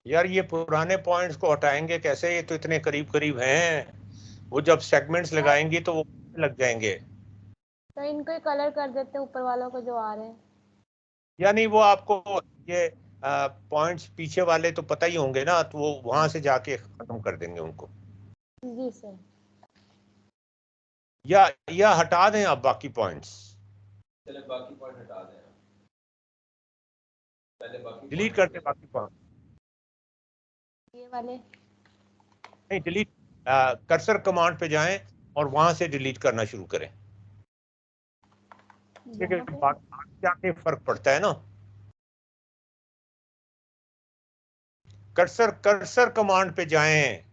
यार ये पुराने पॉइंट्स को हटाएंगे कैसे, ये तो इतने करीब करीब हैं, वो जब सेगमेंट्स लगाएंगी तो वो लग जाएंगे। तो इनको ही कलर कर देते हैं ऊपर वालों को जो आ रहे हैं। यानी वो आपको ये पॉइंट्स पीछे वाले तो पता ही होंगे ना, तो वो वहां से जाके खत्म कर देंगे उनको। जी सर। या हटा दें आप बाकी पॉइंट्स, चले बाकी पॉइंट हटा दें, पहले बाकी डिलीट कर दें बाकी पॉइंट। ये वाले नहीं, डिलीट, कर्सर कमांड पे जाएं और वहां से डिलीट करना शुरू करें। यहाँ पे आगे जाके फर्क पड़ता है ना। कर्सर कर्सर कमांड पे जाएं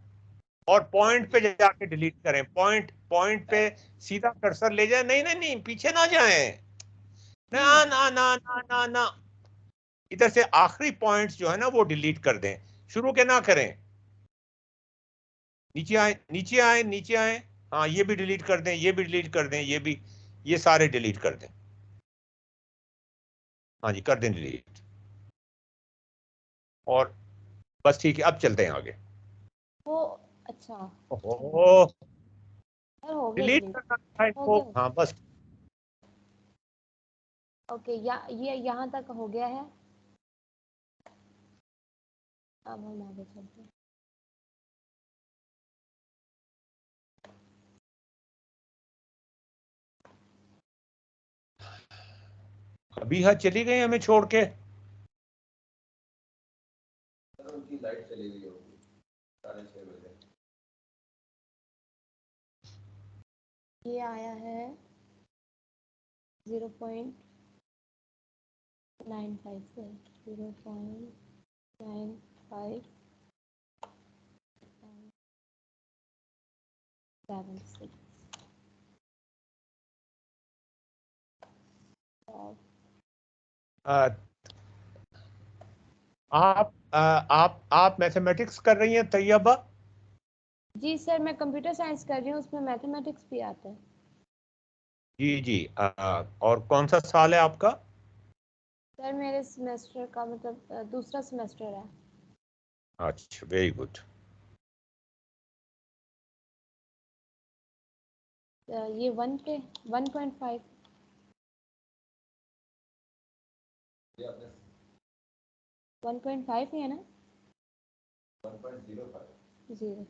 और पॉइंट पे जाके डिलीट करें। पॉइंट पॉइंट पे सीधा कर्सर ले जाए। नहीं नहीं नहीं, पीछे ना जाएं। ना ना ना ना ना ना, इधर से आखिरी पॉइंट्स जो है ना वो डिलीट कर दें, शुरू के ना करें। नीचे आए नीचे आए नीचे आए, हाँ ये भी डिलीट कर दें, ये भी डिलीट कर दें, ये भी, ये सारे डिलीट कर दें। हाँ जी, कर दें डिलीट। और बस ठीक है, अब चलते हैं आगे। वो अच्छा ओहो, सर हो गया डिलीट डिलीट। करना था हो इसको, गया। हाँ बस। ओके ये यहाँ तक हो गया है। अब हम आगे चलते हैं। अभी हाँ चली गई हमें छोड़ के। उनकी लाइट चली गई होगी 6:30 बजे। ये आया है 0.95 से 0.9576। आप मैथमेटिक्स कर रही हैं तैयबा? जी सर, मैं कंप्यूटर साइंस कर रही हूँ, उसमें मैथमेटिक्स भी आता है। जी जी, और कौन सा साल है आपका? सर मेरे सेमेस्टर का मतलब दूसरा सेमेस्टर है। अच्छा, वेरी गुड। ये 1.5 ये आपने 1.5 ही है ना? 1.05 0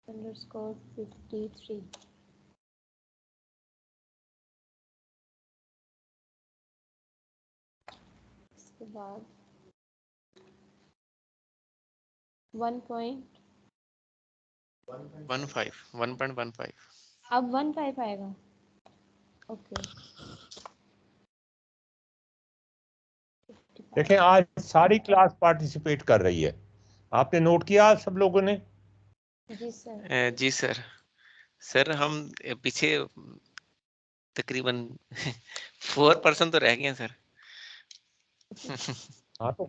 अंडरस्कोर 53। इसके बाद 1.15 अब 1.5 आएगा। ओके। देखें, आज सारी क्लास पार्टिसिपेट कर रही है, आपने नोट किया आज सब लोगों ने? जी सर। जी सर। सर हम पीछे तकरीबन 4% तो रह गए हैं सर। हाँ तो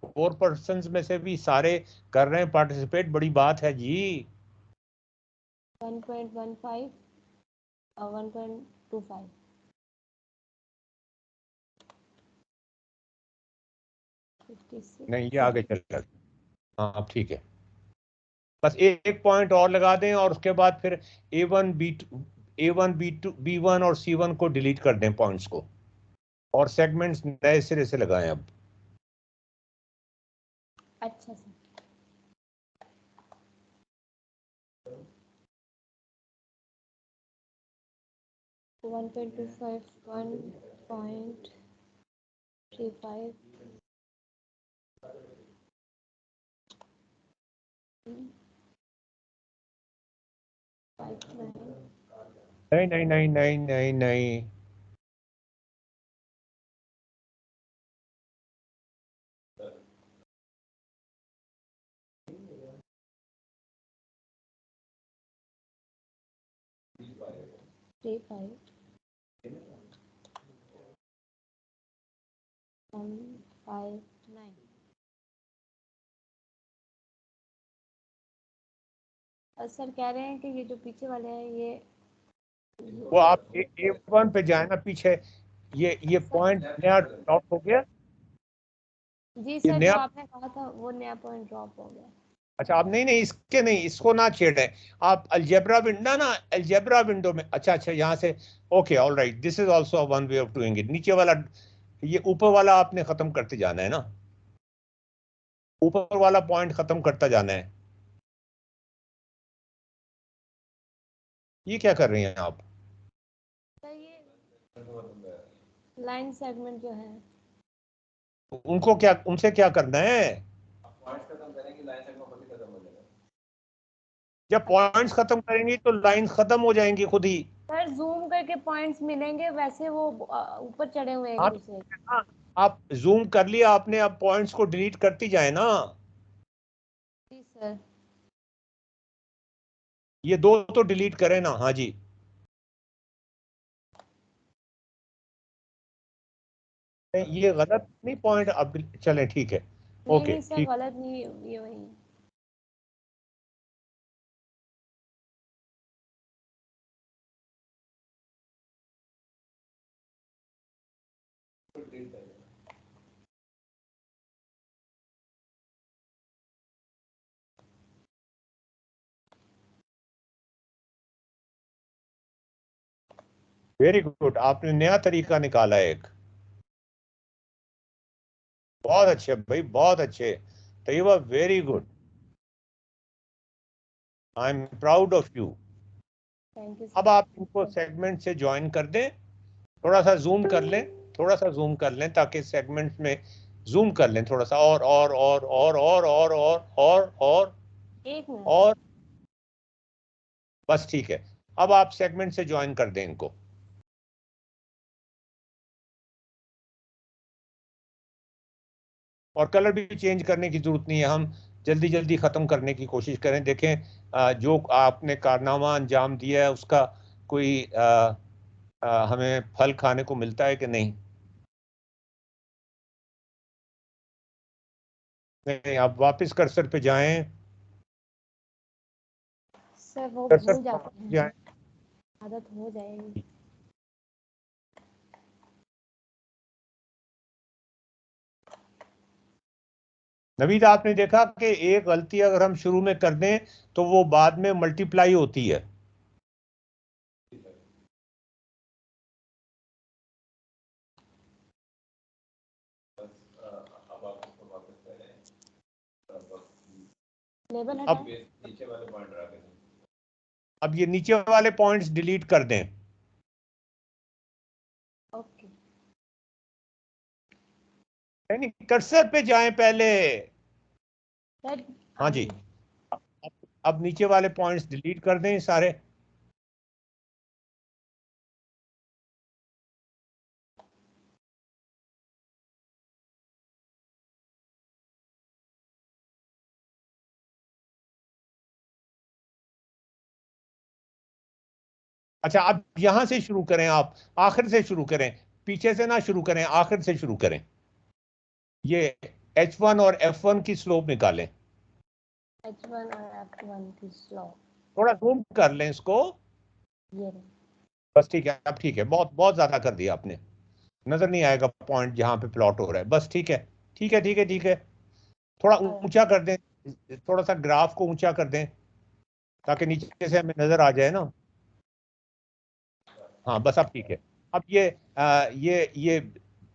4% में से भी सारे कर रहे हैं पार्टिसिपेट, बड़ी बात है जी। 1.15 और 1.25 56। नहीं, ये आगे चल रहा है। हाँ ठीक है, बस एक पॉइंट और लगा दें और उसके बाद फिर A1 B1 और C1 को डिलीट कर दें पॉइंट्स को, और सेगमेंट्स नए सिरे से लगाएं अब। अच्छा सर। वन पॉइंट 1.35 नहीं नहीं नहीं नहीं नहीं नहीं, 35 159। और सर कह रहे हैं कि ये जो पीछे वाले हैं ये वो आप A1 पे जाए ना, पीछे ये पॉइंट नया ड्रॉप हो गया। जी सर, जो नया, आपने कहा था वो नया पॉइंट ड्रॉप हो गया। अच्छा आप नहीं नहीं इसके नहीं, इसको ना छेड़े आप। अलजेब्रा विंडो ना, अलजेब्रा विंडो में, अच्छा अच्छा यहाँ से, okay all right, this is also one way of doing it. नीचे वाला, ये ऊपर वाला आपने खत्म करते जाना है ना, ऊपर वाला पॉइंट खत्म करता जाना है। ये क्या कर रही हैं आप? सर ये लाइन सेगमेंट जो है, उनको क्या, उनसे क्या करना है? पॉइंट्स खत्म करेंगे, लाइन सेगमेंट खुद ही खत्म हो जाएगा। जब पॉइंट्स खत्म करेंगी तो लाइन खत्म हो जाएंगी खुद ही। सर जूम करके पॉइंट्स मिलेंगे, वैसे वो ऊपर चढ़े हुए हैं एक आप दूसरे के। हाँ, आप जूम कर लिया आपने, अब पॉइंट्स को डिलीट करती जाए ना। जी सर। ये दो तो डिलीट करें ना, हाँ जी। ये गलत नहीं पॉइंट, अब चलें ठीक है, नहीं ओके नहीं सर, ठीक। गलत नहीं, ये वही है। तो डिलीट कर देना। वेरी गुड, आपने नया तरीका निकाला एक। बहुत अच्छे भाई, बहुत अच्छे। Taiyaba very good, I am proud of you. Thank you अब आप इनको सर। सेगमेंट से ज्वाइन कर दें, थोड़ा सा जूम कर लें, थोड़ा सा जूम कर लें ताकि सेगमेंट में जूम कर लें थोड़ा सा, और एक मिनट। और बस ठीक है। अब आप सेगमेंट से ज्वाइन कर दें इनको। और कलर भी चेंज करने की जरूरत नहीं है, हम जल्दी जल्दी खत्म करने की कोशिश करें। देखें जो आपने कारनामा अंजाम दिया है उसका कोई हमें फल खाने को मिलता है कि नहीं। नहीं, आप वापस कर्सर पे जाएं, सर वो कर्सर भूल पे जाते वापस हैं, जाएं। आदत हो जाएगी। नवीद आपने देखा कि एक गलती अगर हम शुरू में कर दें तो वो बाद में मल्टीप्लाई होती है। बस अब आप इसको वापस करें। अब लेबल अब हटाएं। नीचे वाले पॉइंट रख दें। अब ये नीचे वाले पॉइंट्स डिलीट कर दें। ओके। नहीं नहीं, कर्सर पे जाएं पहले। सर हाँ आ जी। गई। अब अब नीचे वाले पॉइंट्स डिलीट कर दें सारे। अच्छा अब यहां से शुरू करें, आप आखिर से शुरू करें, पीछे से ना शुरू करें, आखिर से शुरू करें। ये H1 और F1 की स्लोप निकालें। H1 और F1 की स्लो, थोड़ा जूम कर लें इसको। ये रहे। बस ठीक है, अब ठीक है, बहुत बहुत ज्यादा कर दिया आपने, नजर नहीं आएगा पॉइंट जहां पे प्लॉट हो रहा है। बस ठीक है, ठीक है, ठीक है, ठीक है। थोड़ा और ऊंचा कर दें, थोड़ा सा ग्राफ को ऊंचा कर दें ताकि नीचे से हमें नजर आ जाए ना। हाँ बस अब ठीक है। अब ये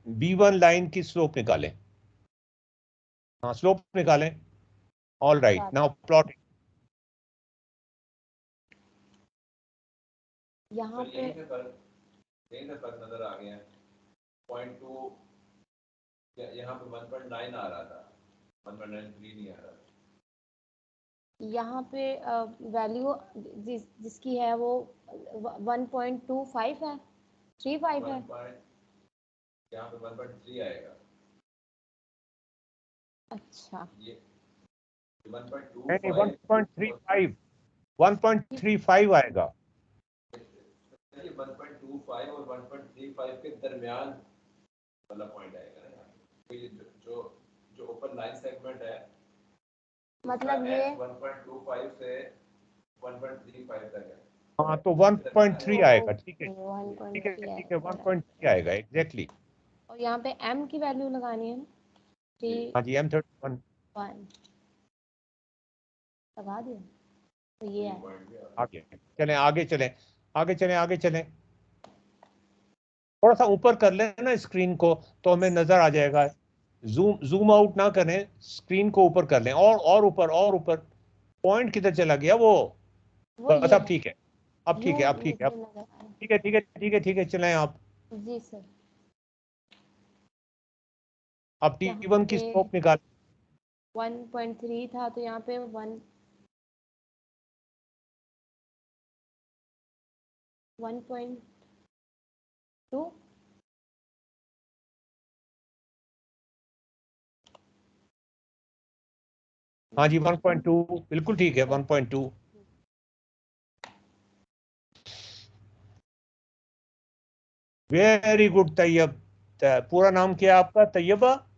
B1 लाइन की स्लोप निकालें। हाँ स्लोप निकालें। ऑल राइट, बात नाउ प्लॉट। यहाँ तो पे यहीं से फर्क नजर आ गया। 0.2 यहाँ पे 1.9 आ रहा था, 1.93 नहीं आ रहा। यहाँ पे वैल्यू जिसकी है वो 1.25 है, 35 है। 1 पॉइंट यहाँ पे 1.3 आएगा। अच्छा। ये नहीं नहीं, 1.25 1.35, 1.35 आएगा। ये 1.25 और 1.35 के दरमियान वाला पॉइंट आएगा ना। तो ये जो ओपन लाइन सेगमेंट है उसका मतलब ये x 1.25 से 1.35 तक है। हाँ तो 1.3 आएगा, ठीक है, वन ठीक पॉइंट है, थ्री ठीक है, आएगा। 1.3 आएगा एग्जैक्टली। और यहाँ पे m की वैल्यू लगानी है, 3 हाँ जी, M31 1 लगा दिया तो ये है। आगे चलें, आगे चलें, आगे चलें, आगे चलें। थोड़ा सा ऊपर कर लें ना स्क्रीन को, तो हमें नजर आ जाएगा। जूम जूम आउट ना करें, स्क्रीन को ऊपर कर लें, और ऊपर, और ऊपर। पॉइंट किधर चला गया वो? वो बस ये अब है, ठीक है, अब ठीक यू है, अब ठीक है, नीचे अब नजर आ रहा ठीक है, ठीक है, ठीक है, ठीक है, चलें आप। है। जी सर। अब यहाँ T1 की पे स्लोप निकाल। 1.3 था तो यहाँ पे 1.2। हाँ जी, 1.2 बिल्कुल ठीक है, 1.2। Very good Taiyab. पूरा नाम क्या है आपका? तैयबा?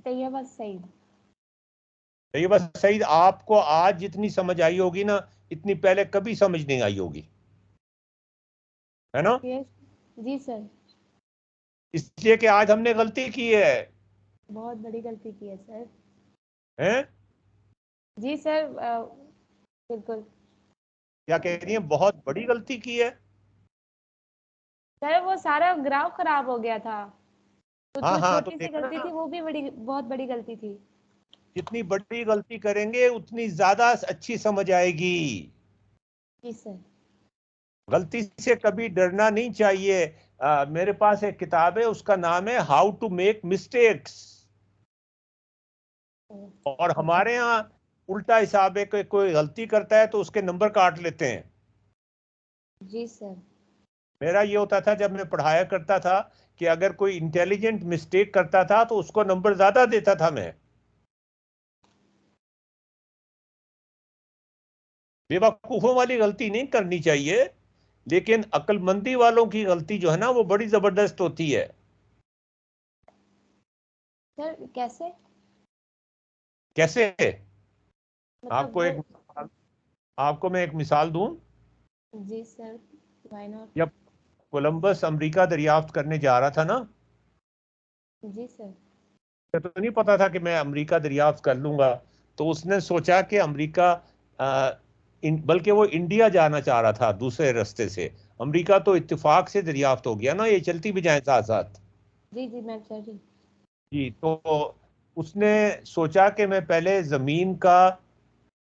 तैयबा सईद। तैयबा सईद। आपको आज जितनी समझ आई होगी ना, इतनी पहले कभी समझ नहीं आई होगी, है ना? यस। जी सर। इसलिए कि आज हमने गलती की है। बहुत बड़ी गलती की है सर। हैं? जी सर, बिल्कुल। क्या कह रही हैं? बहुत बड़ी गलती की है। सर वो सारा ग्राफ खराब हो गया था, तो हाँ जो हाँ, तो छोटी सी देखा गलती थी ना, वो भी बड़ी, बहुत बड़ी गलती थी। जितनी बड़ी गलती करेंगे उतनी ज्यादा अच्छी समझ आएगी। जी सर। गलती से कभी डरना नहीं चाहिए। मेरे पास एक किताब है, उसका नाम है हाउ टू मेक मिस्टेक्स। और हमारे यहाँ उल्टा हिसाब है कि कोई गलती करता है तो उसके नंबर काट लेते हैं। जी सर। मेरा ये होता था जब मैं पढ़ाया करता था, कि अगर कोई इंटेलिजेंट मिस्टेक करता था तो उसको नंबर ज्यादा देता था मैं। बेवकूफों वाली गलती नहीं करनी चाहिए, लेकिन अक्लमंदी वालों की गलती जो है ना, वो बड़ी जबरदस्त होती है। सर कैसे? कैसे? मतलब आपको वो। एक आपको मैं एक मिसाल दूं। जी सर, व्हाई नॉट। जब कोलंबस अमेरिका दरियाफ्त करने जा रहा था ना, जी सर। मुझे तो नहीं पता था कि मैं अमेरिका दरियाफ्त कर लूंगा। तो उसने सोचा कि अमेरिका, बल्कि वो इंडिया जाना चाह रहा था दूसरे रास्ते से। अमेरिका तो इत्तेफाक से दरियाफ्त हो गया ना, ये चलती भी जाए साथ साथ। जी जी, मैं सर। जी, तो उसने सोचा कि मैं पहले जमीन का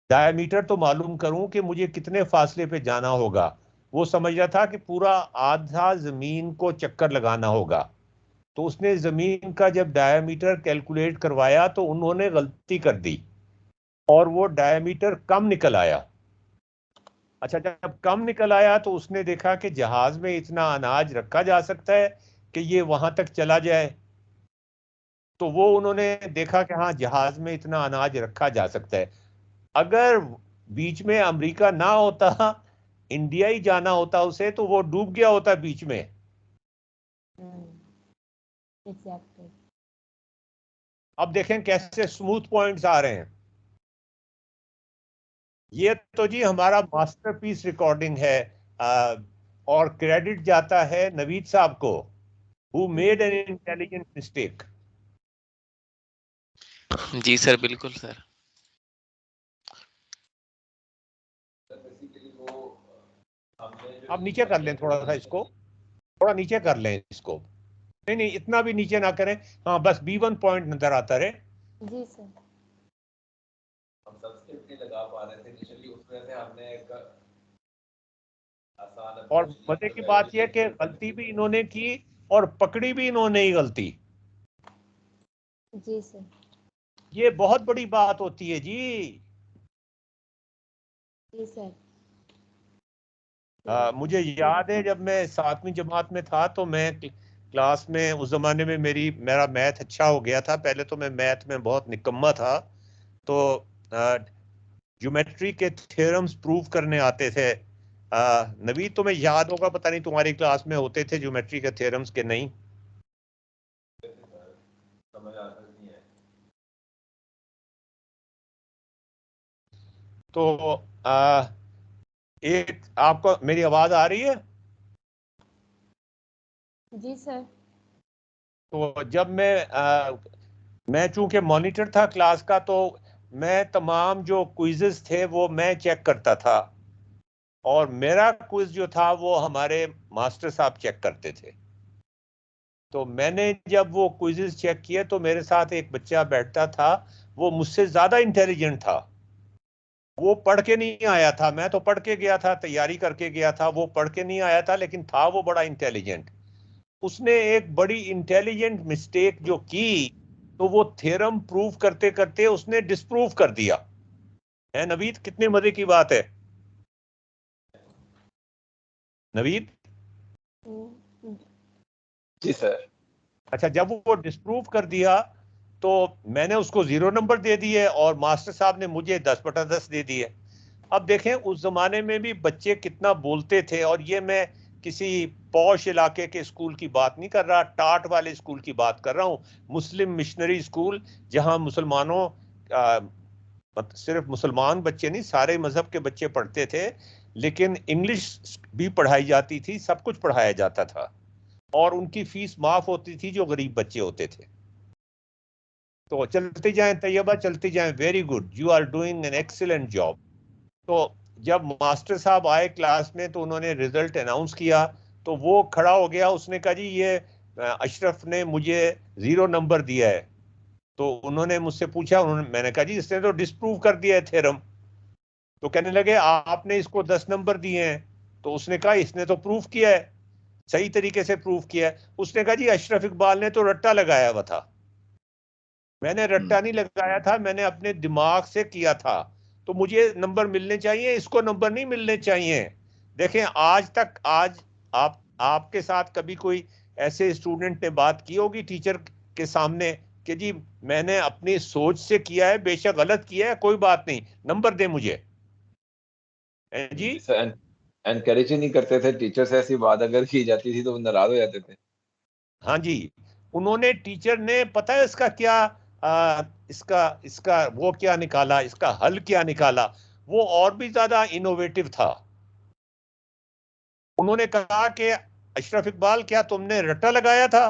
डायमीटर तो मालूम करूं कि मुझे कितने फासले पे जाना होगा। वो समझ रहा था कि पूरा आधा जमीन को चक्कर लगाना होगा। तो उसने जमीन का जब डायमीटर कैलकुलेट करवाया तो उन्होंने गलती कर दी, और वो डायमीटर कम निकल आया। अच्छा, जब कम निकल आया तो उसने देखा कि जहाज में इतना अनाज रखा जा सकता है कि ये वहां तक चला जाए। तो वो उन्होंने देखा कि हाँ, जहाज में इतना अनाज रखा जा सकता है। अगर बीच में अमेरिका ना होता, इंडिया ही जाना होता उसे, तो वो डूब गया होता बीच में। एग्जैक्टली। अब देखें कैसे स्मूथ पॉइंट्स आ रहे हैं। ये तो जी हमारा मास्टरपीस रिकॉर्डिंग है। आ, और क्रेडिट जाता है नवीद साहब को, who made an intelligent mistake. जी सर, बिल्कुल सर। बेसिकली वो हमने जो अब नीचे कर लें थोड़ा सा इसको, थोड़ा नीचे कर लें इसको। नहीं नहीं, इतना भी नीचे ना करें। हाँ, बस B1 पॉइंट नजर आता रहे। जी सर। हम सब्सक्रिप्ट नहीं लगा पा रहे थे इनिशियली, उसमें से हमने एक आसान और अप्रोच लिया मजे तो की वैल्यू बात यह कि डिलीट गलती करनी भी थी। इन्होंने की, और पकड़ी भी इन्होंने ही गलती। जी सर। ये बहुत बड़ी बात होती है जी। जी सर। मुझे याद है जब मैं 7वीं जमात में था, तो मैं क्लास में, उस जमाने में मेरा मैथ अच्छा हो गया था। पहले तो मैं मैथ में बहुत निकम्मा था। तो ज्योमेट्री के थ्योरम्स प्रूव करने आते थे। नवीद, तुम्हें याद होगा, पता नहीं तुम्हारी क्लास में होते थे ज्योमेट्री के थ्योरम्स के नहीं? समझ आता नहीं है। तो एक आपको मेरी आवाज आ रही है? जी सर। तो जब मैं चूंकि मॉनिटर था क्लास का, तो मैं तमाम जो क्विज़ेस थे वो मैं चेक करता था, और मेरा क्विज जो था वो हमारे मास्टर साहब चेक करते थे। तो मैंने जब वो क्विज़ेस चेक किए तो मेरे साथ एक बच्चा बैठता था, वो मुझसे ज्यादा इंटेलिजेंट था। वो पढ़ के नहीं आया था, मैं तो पढ़ के गया था, तैयारी करके गया था, वो पढ़ के नहीं आया था, लेकिन था वो बड़ा इंटेलिजेंट। उसने एक बड़ी इंटेलिजेंट मिस्टेक जो की, तो वो थ्योरम प्रूव करते करते उसने डिस्प्रूव कर दिया है। नवीद, कितने मजे की बात है नवीद? जी सर। अच्छा, जब वो डिस्प्रूव कर दिया तो मैंने उसको 0 नंबर दे दिए और मास्टर साहब ने मुझे 10/10 दे दिए। अब देखें उस जमाने में भी बच्चे कितना बोलते थे, और ये मैं किसी पॉश इलाके के स्कूल की बात नहीं कर रहा, टाट वाले स्कूल की बात कर रहा हूँ, मुस्लिम मिशनरी स्कूल, जहां मुसलमानों सिर्फ मुसलमान बच्चे नहीं, सारे मजहब के बच्चे पढ़ते थे, लेकिन इंग्लिश भी पढ़ाई जाती थी, सब कुछ पढ़ाया जाता था, और उनकी फीस माफ होती थी जो गरीब बच्चे होते थे। तो चलते जाएं तैयबा, चलते जाएं, very good, you are doing an excellent job. तो जब मास्टर साहब आए क्लास में तो उन्होंने रिजल्ट अनाउंस किया, तो वो खड़ा हो गया, उसने कहा जी ये अशरफ ने मुझे 0 नंबर दिया है। तो उन्होंने मुझसे पूछा, मैंने कहा जी इसने तो डिस्प्रूव कर दिया है थ्योरम। तो कहने लगे आपने इसको 10 नंबर दिए हैं। तो उसने कहा इसने तो प्रूफ किया है, सही तरीके से प्रूफ किया है। उसने कहा जी अशरफ इकबाल ने तो रट्टा लगाया हुआ था। मैंने रट्टा नहीं लगाया था, मैंने अपने दिमाग से किया था। तो मुझे नंबर मिलने चाहिए, इसको नंबर नहीं मिलने चाहिए। देखें आज तक, आज आपके साथ कभी कोई ऐसे स्टूडेंट ने बात की होगी टीचर के सामने कि जी मैंने अपनी सोच से किया है, बेशक गलत किया है, कोई बात नहीं, नंबर दे मुझे जी? जी सर, एनकरेज ही नहीं करते थे टीचर से, ऐसी बात अगर की जाती थी तो वो नाराज हो जाते थे। हाँ जी, उन्होंने, टीचर ने पता है इसका क्या, इसका इसका वो क्या निकाला, इसका हल क्या निकाला, वो और भी ज्यादा इनोवेटिव था। उन्होंने कहा कि अशरफ इकबाल क्या तुमने रट्टा लगाया था?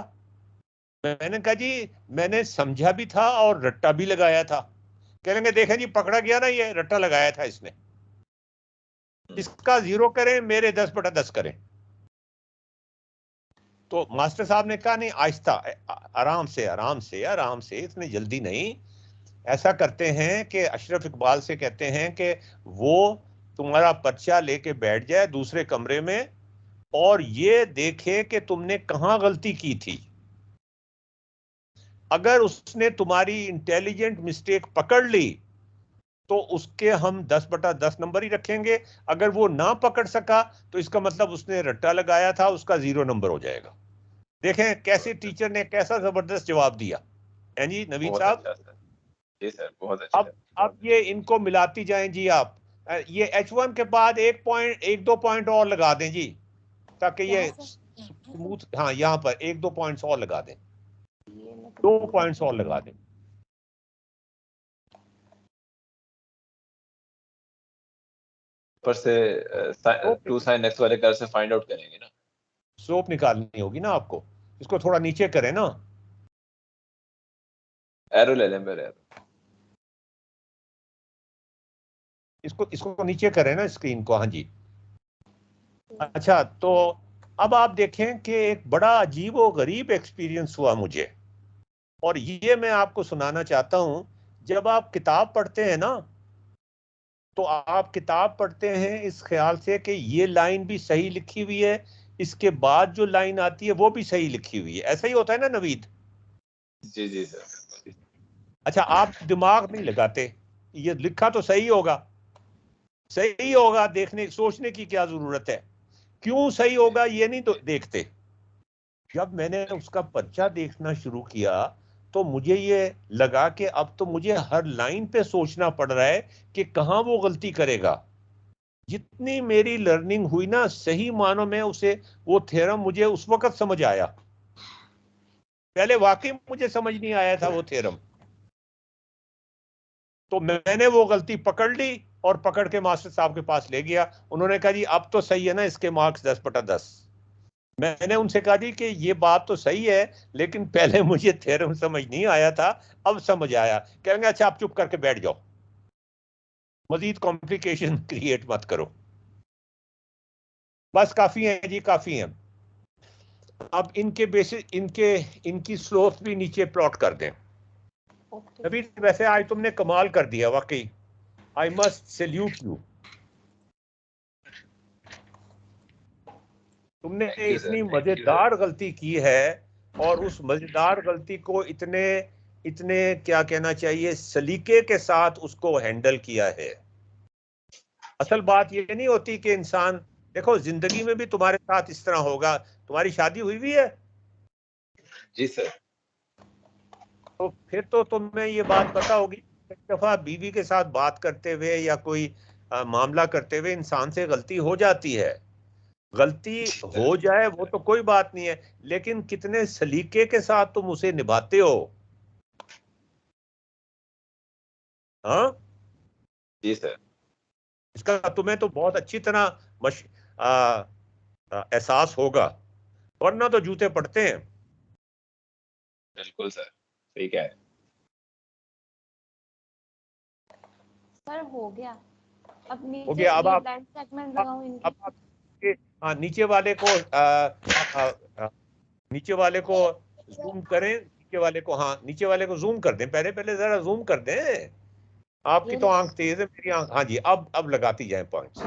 मैंने कहा जी मैंने समझा भी था और रट्टा भी लगाया था। कहेंगे देखें जी पकड़ा गया ना, ये रट्टा लगाया था इसने, इसका 0 करें, मेरे 10/10 करें। तो मास्टर साहब ने कहा नहीं, आहिस्ता, आराम से आराम से आराम से, इतनी जल्दी नहीं। ऐसा करते हैं कि अशरफ इकबाल से कहते हैं कि वो तुम्हारा पर्चा लेके बैठ जाए दूसरे कमरे में, और ये देखे कि तुमने कहां गलती की थी। अगर उसने तुम्हारी इंटेलिजेंट मिस्टेक पकड़ ली तो उसके हम 10/10 नंबर ही रखेंगे। अगर वो ना पकड़ सका तो इसका मतलब उसने रट्टा लगाया था, उसका 0 नंबर हो जाएगा। देखें कैसे टीचर ने कैसा जबरदस्त जवाब दिया है जी नवीद बहुत साहब। अच्छा सर। जी सर, बहुत अच्छा। अब ये इनको मिलाती जाएं जी आप। ये H1 के बाद 1 2 पॉइंट और लगा दें जी, ताकि ये यहाँ से स्मूथ, हाँ यहाँ पर 1 2 पॉइंट्स और लगा दें, ये मतलब 2 पॉइंट्स और लगा दें। ऊपर से 2 sin x वाले कर्व से फाइंड आउट करेंगे ना। स्लोप निकालनी होगी ना आपको, इसको थोड़ा नीचे करें ना, एरो ले लें मेरे एरो। इसको इसको नीचे करें ना स्क्रीन को, हाँ जी। अच्छा, तो अब आप देखें कि एक बड़ा अजीब और गरीब एक्सपीरियंस हुआ मुझे, और ये मैं आपको सुनाना चाहता हूं। जब आप किताब पढ़ते हैं ना, तो आप किताब पढ़ते हैं इस ख्याल से कि ये लाइन भी सही लिखी हुई है, इसके बाद जो लाइन आती है वो भी सही लिखी हुई है, ऐसा ही होता है ना नवीद? जी जी सर। अच्छा, आप दिमाग नहीं लगाते, ये लिखा तो सही होगा, सही होगा, देखने सोचने की क्या जरूरत है, क्यों सही होगा ये नहीं तो देखते। जब मैंने उसका पर्चा देखना शुरू किया तो मुझे ये लगा कि अब तो मुझे हर लाइन पे सोचना पड़ रहा है कि कहां वो गलती करेगा। जितनी मेरी लर्निंग हुई ना, सही मानों में उसे, वो थ्योरम मुझे उस वक्त समझ आया, पहले वाकई मुझे समझ नहीं आया था वो थ्योरम। तो मैंने वो गलती पकड़ ली और पकड़ के मास्टर साहब के पास ले गया। उन्होंने कहा जी अब तो सही है ना, इसके मार्क्स 10/10। मैंने उनसे कहा जी कि ये बात तो सही है, लेकिन पहले मुझे थ्योरम समझ नहीं आया था, अब समझ आया। कहेंगे अच्छा आप चुप करके बैठ जाओ, मजीद कॉम्प्लिकेशन क्रिएट मत करो, बस काफी है जी, काफी है। अब इनके बेसिस, इनकी स्लोप भी नीचे प्लॉट कर दें। ओके नबी वैसे आज तुमने कमाल कर दिया वाकई, आई मस्ट सैल्यूट यू। तुमने थैंक यू इतनी सर, थैंक यू। मजेदार गलती की है, और उस मजेदार गलती को इतने इतने क्या कहना चाहिए, सलीके के साथ उसको हैंडल किया है। असल बात ये नहीं होती कि इंसान, देखो जिंदगी में भी तुम्हारे साथ इस तरह होगा। तुम्हारी शादी हुई भी है, जी सर। तो फिर तो तुम्हें ये बात पता होगी, एक दफा बीवी के साथ बात करते हुए या कोई मामला करते हुए इंसान से गलती हो जाती है। गलती हो जाए वो तो कोई बात नहीं है, लेकिन कितने सलीके के साथ तुम उसे निभाते हो। हाँ, जी सर। इसका तुम्हें तो बहुत अच्छी तरह एहसास होगा, वरना तो जूते पड़ते हैं। बिल्कुल सर, सही कह रहे हैं। सर हो गया। अब हो नीचे गया। अब ये आप ब्लाइंड सेगमेंट लगाऊं इनके। अब आप नीचे वाले को नीचे वाले को जूम करें, नीचे वाले को, हाँ नीचे वाले को जूम कर दें, पहले पहले जरा जूम कर दें। आपकी ये तो आंख तेज है, मेरी आंख, हाँ जी, अब लगाती जाए पॉइंट्स।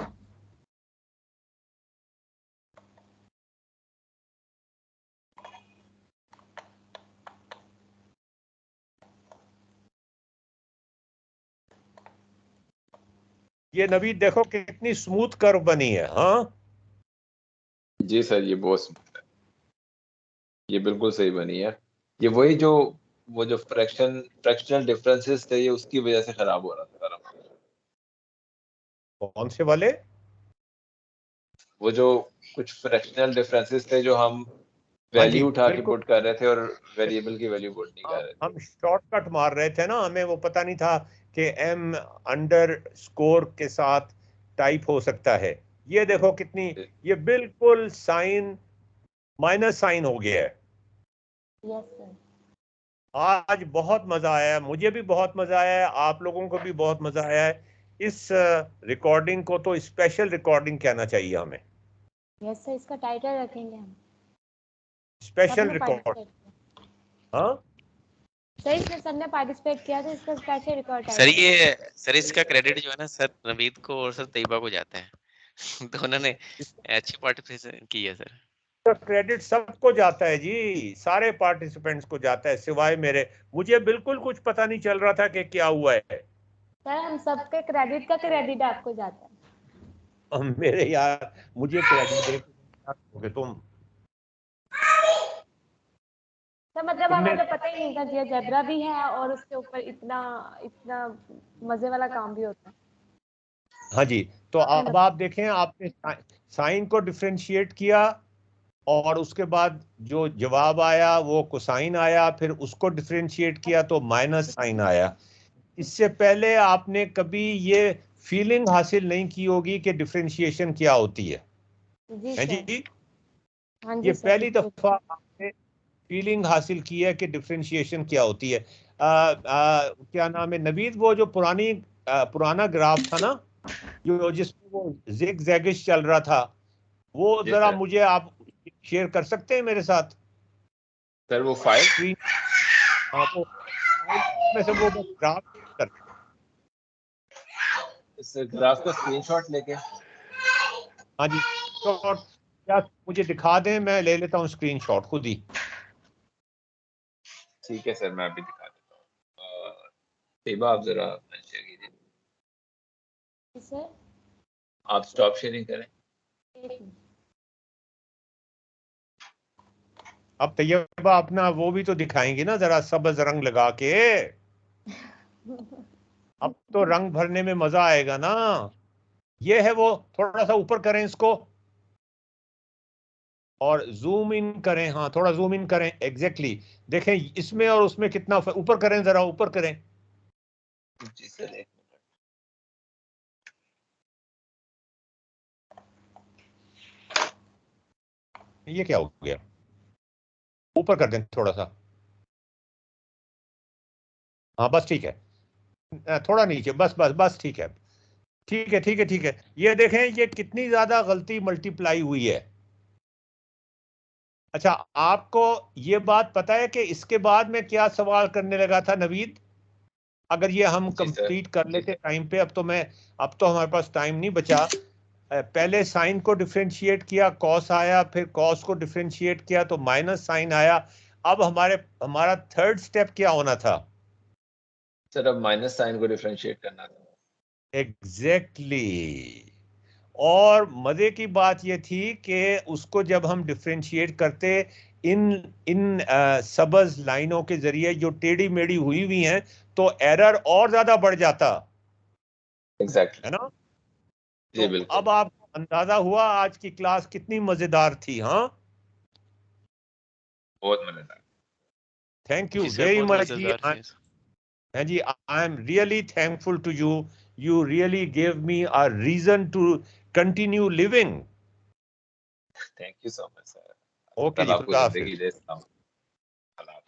ये नवीद देखो कितनी स्मूथ कर्व बनी है। हाँ जी सर, ये बहुत स्मूथ है, ये बिल्कुल सही बनी है। ये वही जो वो जो फ्रैक्शनल डिफरेंसेस थे, ये उसकी वजह से खराब हो रहा था सारा। कौन से वाले? वो जो कुछ फ्रैक्शनल डिफरेंसेस थे जो हम हाँ जी वैल्यू उठा के बिल्कुल। पुट कर रहे थे और वेरिएबल की वैल्यू पुट नहीं कर रहे थे। हम शॉर्टकट मार रहे थे ना, हमें वो पता नहीं था कि एम अंडर स्कोर के साथ टाइप हो सकता है। ये देखो कितनी, ये बिल्कुल साइन माइनस साइन हो गया है। Yes sir. आज बहुत मजा आया है, मुझे भी बहुत मजा आया है, आप लोगों को भी बहुत मजा आया है। इस रिकॉर्डिंग को तो स्पेशल रिकॉर्डिंग कहना चाहिए हमें, यस सर, इसका टाइटल रखेंगे हम। स्पेशल सबने रिकॉर्ड। पार्टिसिपेट किया। हाँ सर इसमें सबने पार्टिसिपेट किया तो इसका कैसे रिकॉर्ड सर टाइटल? ये सर इसका क्रेडिट जो है ना सर नवीद को और सर तैयबा को जाता है। तो उन्होंने अच्छी पार्टिसिपेशन की है सर। तो क्रेडिट सबको जाता है जी, सारे पार्टिसिपेंट्स को जाता है सिवाय मेरे। मुझे बिल्कुल कुछ पता नहीं चल रहा था कि क्या हुआ है। सर हम सबके क्रेडिट का क्रेडिट आपको जाता है। मेरे यार, मुझे क्रेडिट दे के तुम, सर मतलब तुमने, हमें तो पता ही नहीं था कि जेब्रा भी है और उसके ऊपर इतना इतना मजे वाला काम भी होता है। हाँ जी। तो अब आप देखें, आपने साइन को डिफरेंशिएट किया, और उसके बाद जो जवाब आया वो कोसाइन आया, फिर उसको डिफरेंशिएट किया तो माइनस साइन आया। इससे पहले आपने कभी ये फीलिंग हासिल नहीं की होगी कि डिफरेंशिएशन क्या होती है जी हैं सर। जी? हाँ ये जी सर पहली बिल्कुल। दफा आपने फीलिंग हासिल की है कि डिफरेंशिएशन क्या होती है। क्या नाम है नवीद, वो जो पुराना ग्राफ था ना, जो जिसमें वो जिग जैगिश चल रहा था, वो जी जरा सर। मुझे आप शेयर कर सकते हैं मेरे साथ सर वो फाइल, स्क्रीन? हाँ वो में से वो ग्राफ कर, इस ग्राफ का स्क्रीनशॉट लेके। हाँ जी, शॉट क्या मुझे दिखा दें, मैं ले लेता हूँ स्क्रीनशॉट खुद ही। ठीक है सर, मैं अभी दिखा देता हूँ। तैयबा आप जरा शेयर कीजिए, सर आप स्टॉप शेयरिंग करें। एक मिनट। अब तैयबा अपना वो भी तो दिखाएंगे ना जरा, सब्ज रंग लगा के। अब तो रंग भरने में मजा आएगा ना। ये है वो, थोड़ा सा ऊपर करें इसको और जूम इन करें। हाँ थोड़ा जूम इन करें, एग्जैक्टली देखें इसमें और उसमें कितना ऊपर करें, जरा ऊपर करें। जी सर, एक मिनट। ये क्या हो गया? ऊपर कर दें थोड़ा सा। हाँ बस ठीक है, थोड़ा नीचे, बस बस बस ठीक है, ठीक है ठीक है ठीक है। ये देखें ये कितनी ज्यादा गलती मल्टीप्लाई हुई है। अच्छा, आपको ये बात पता है कि इसके बाद में क्या सवाल करने लगा था नवीद? अगर ये हम जी सर। कंप्लीट कर लेते टाइम पे, अब तो हमारे पास टाइम नहीं बचा। पहले साइन को डिफरेंशिएट किया, कॉस आया, फिर कॉस को डिफरेंशिएट किया तो माइनस साइन आया। अब हमारा थर्ड स्टेप क्या होना था? सर अब माइनस साइन को डिफरेंशिएट करना था। एग्जैक्टली। और मजे की बात यह थी कि उसको जब हम डिफरेंशिएट करते इन इन सबज लाइनों के जरिए जो टेढ़ी मेढ़ी हुई हुई हैं, तो एरर और ज्यादा बढ़ जाता एग्जैक्टली। है ना। जी तो बिल्कुल। अब आपको अंदाजा हुआ आज की क्लास कितनी मजेदार थी। हाँ, बहुत मजेदार। थैंक यू जी सर, वेरी बहुत मच जी। मजेदार थी। हाँ जी, I am really thankful to you. You really gave me a reason to continue living. Thank you so much sir. Okay जी, ताला आपको खुदा जिंदगी हाफिज। दे।